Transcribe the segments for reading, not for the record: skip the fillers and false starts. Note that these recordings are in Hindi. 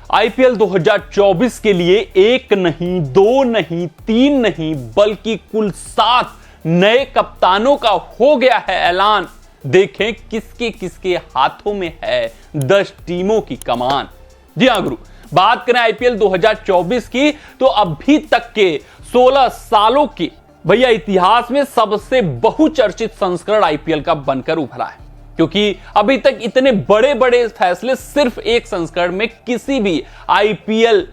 आईपीएल 2024 के लिए एक नहीं, दो नहीं, तीन नहीं, बल्कि कुल 7 नए कप्तानों का हो गया है ऐलान। देखें किसके किसके हाथों में है 10 टीमों की कमान। जी हां गुरु, बात करें आईपीएल 2024 की तो अभी तक के 16 सालों के भैया इतिहास में सबसे बहुचर्चित संस्करण आईपीएल का बनकर उभरा है, क्योंकि अभी तक इतने बड़े बड़े फैसले सिर्फ एक संस्करण में किसी भी आईपीएल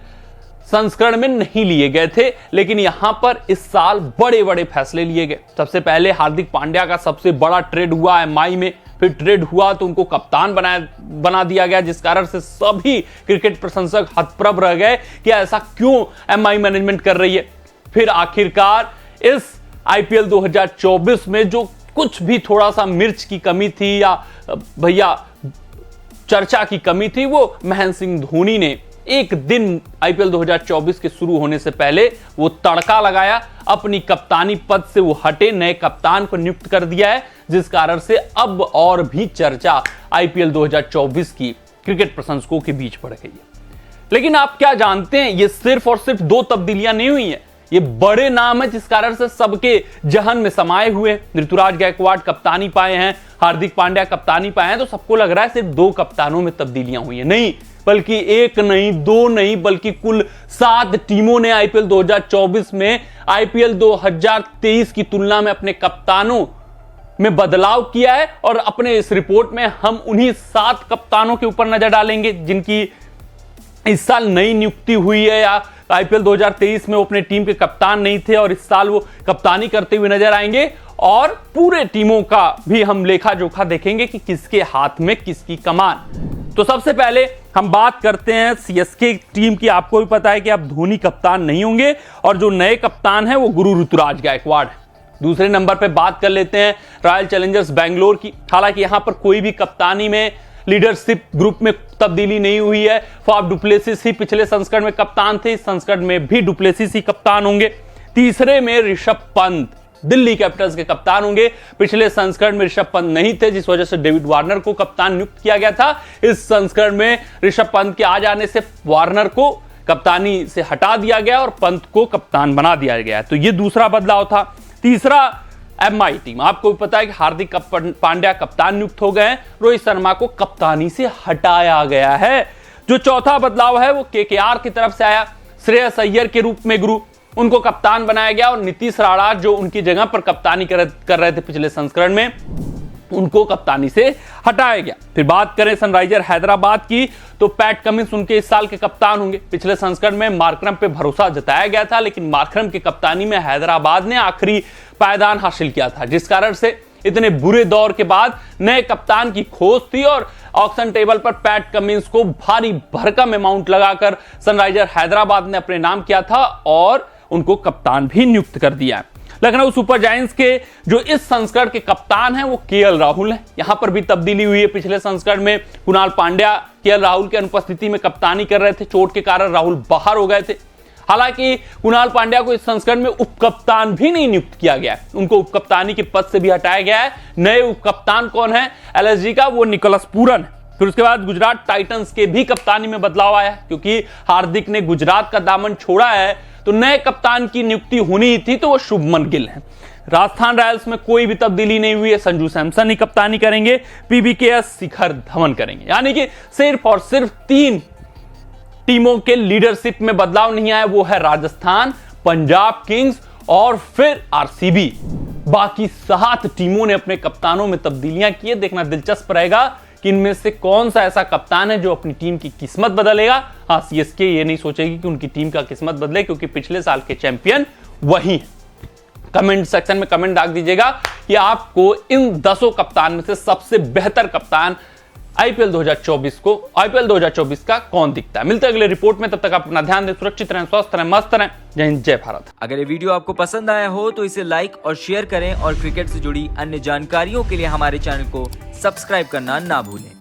संस्करण में नहीं लिए गए थे, लेकिन यहां पर इस साल बड़े बड़े फैसले लिए गए। सबसे पहले हार्दिक पांड्या का सबसे बड़ा ट्रेड हुआ एमआई में, फिर ट्रेड हुआ तो उनको कप्तान बना दिया गया, जिस कारण से सभी क्रिकेट प्रशंसक हतप्रभ रह गए कि ऐसा क्यों एमआई मैनेजमेंट कर रही है। फिर आखिरकार इस आईपीएल 2024 में जो कुछ भी थोड़ा सा मिर्च की कमी थी या भैया चर्चा की कमी थी, वो महेंद्र सिंह धोनी ने एक दिन आईपीएल 2024 के शुरू होने से पहले वो तड़का लगाया, अपनी कप्तानी पद से वो हटे, नए कप्तान को नियुक्त कर दिया है, जिस कारण से अब और भी चर्चा आईपीएल 2024 की क्रिकेट प्रशंसकों के बीच बढ़ गई है। लेकिन आप क्या जानते हैं, ये सिर्फ और सिर्फ 2 तब्दीलियां नहीं हुई हैं, ये बड़े नाम है जिस कारण से सबके जहन में समाये हुए। ऋतुराज गायकवाड़ कप्तानी पाए हैं, हार्दिक पांड्या कप्तानी पाए हैं, तो सबको लग रहा है सिर्फ 2 कप्तानों में तब्दीलियां हुई हैं। नहीं, बल्कि एक नहीं, 2 नहीं, बल्कि कुल 7 टीमों ने आईपीएल 2024 में आईपीएल 2023 की तुलना में अपने कप्तानों में बदलाव किया है। और अपने इस रिपोर्ट में हम उन्हीं 7 कप्तानों के ऊपर नजर डालेंगे जिनकी इस साल नई नियुक्ति हुई है या आईपीएल 2023 में वो अपने टीम के कप्तान नहीं थे और इस साल वो कप्तानी करते हुए नजर आएंगे। और पूरे टीमों का भी हम लेखा जोखा देखेंगे कि किसके हाथ में किसकी कमान। तो सबसे पहले हम बात करते हैं सीएसके टीम की। आपको भी पता है कि अब धोनी कप्तान नहीं होंगे और जो नए कप्तान हैं वो गुरु ऋतुराज गायकवाड़ है। दूसरे नंबर पे बात कर लेते हैं रॉयल चैलेंजर्स बेंगलोर की। हालांकि यहां पर कोई भी कप्तानी में लीडरशिप ग्रुप में तब्दीली नहीं हुई है। फाफ डुप्लेसिस ही पिछले संस्करण में कप्तान थे, इस संस्करण में भी डुप्लेसिस ही कप्तान होंगे। तीसरे में ऋषभ पंत दिल्ली कैपिटल्स के कप्तान होंगे। पिछले संस्करण में ऋषभ पंत नहीं थे, जिस वजह से डेविड वार्नर को कप्तान नियुक्त किया गया था। इस संस्करण में ऋषभ पंत के आ जाने से वार्नर को कप्तानी से हटा दिया गया और पंत को कप्तान बना दिया गया। तो यह दूसरा बदलाव था। तीसरा एमआई टीम, आपको भी पता है कि हार्दिक पांड्या कप्तान नियुक्त हो गए हैं, रोहित शर्मा को कप्तानी से हटाया गया है। जो चौथा बदलाव है वो केकेआर की तरफ से आया। श्रेयस अय्यर के रूप में गुरु उनको कप्तान बनाया गया और नीतीश राणा जो उनकी जगह पर कप्तानी कर रहे थे पिछले संस्करण में, उनको कप्तानी से हटाया गया। फिर बात करें सनराइजर हैदराबाद की तो पैट कमिंस उनके इस साल के कप्तान होंगे। पिछले संस्करण में मार्करम पे भरोसा जताया गया था, लेकिन मार्करम की कप्तानी में हैदराबाद ने आखिरी पायदान हासिल किया था, जिस कारण से इतने बुरे दौर के बाद नए कप्तान की खोज थी और ऑक्शन टेबल पर पैट कमिंस को भारी भरकम अमाउंट लगाकर सनराइजर हैदराबाद ने अपने नाम किया था और उनको कप्तान भी नियुक्त कर दिया है। लखनऊ सुपर जायंट्स के जो इस संस्करण के कप्तान हैं वो केएल राहुल हैं। यहां पर भी तब्दीली हुई है। पिछले संस्करण में कुणाल पांड्या केएल राहुल की अनुपस्थिति में कप्तानी कर रहे थे, चोट के कारण राहुल बाहर हो गए थे। हालांकि कुणाल पांड्या को इस संस्करण में उपकप्तान भी नहीं नियुक्त किया गया, उनको उपकप्तानी के पद से भी हटाया गया है। नए उपकप्तान कौन है एलएसजी का, वो निकोलस पूरन है। फिर उसके बाद गुजरात टाइटंस के भी कप्तानी में बदलाव आया, क्योंकि हार्दिक ने गुजरात का दामन छोड़ा है तो नए कप्तान की नियुक्ति होनी ही थी, तो वो शुभमन गिल है। राजस्थान रॉयल्स में कोई भी तब्दीली नहीं हुई है, संजू सैमसन ही कप्तानी करेंगे, पीबीकेएस शिखर धवन करेंगे। यानी कि सिर्फ और सिर्फ 3 टीमों के लीडरशिप में बदलाव नहीं आया, वो है राजस्थान, पंजाब किंग्स और फिर आरसीबी। बाकी 7 टीमों ने अपने कप्तानों में तब्दीलियां की है। देखना दिलचस्प रहेगा कि इनमें से कौन सा ऐसा कप्तान है जो अपनी टीम की किस्मत बदलेगा। हाँ, सीएसके ये नहीं सोचेगी कि उनकी टीम का किस्मत बदले, क्योंकि पिछले साल के चैंपियन वही है। कमेंट सेक्शन में कमेंट डाल दीजिएगा कि आपको इन 10 कप्तान में से सबसे बेहतर कप्तान आईपीएल 2024 का कौन दिखता है। मिलते हैं अगले रिपोर्ट में, तब तक आप अपना ध्यान दें, सुरक्षित रहें, स्वस्थ रहें, मस्त रहें। जय हिंद, जय भारत। अगर ये वीडियो आपको पसंद आया हो तो इसे लाइक और शेयर करें और क्रिकेट से जुड़ी अन्य जानकारियों के लिए हमारे चैनल को सब्सक्राइब करना ना भूलें।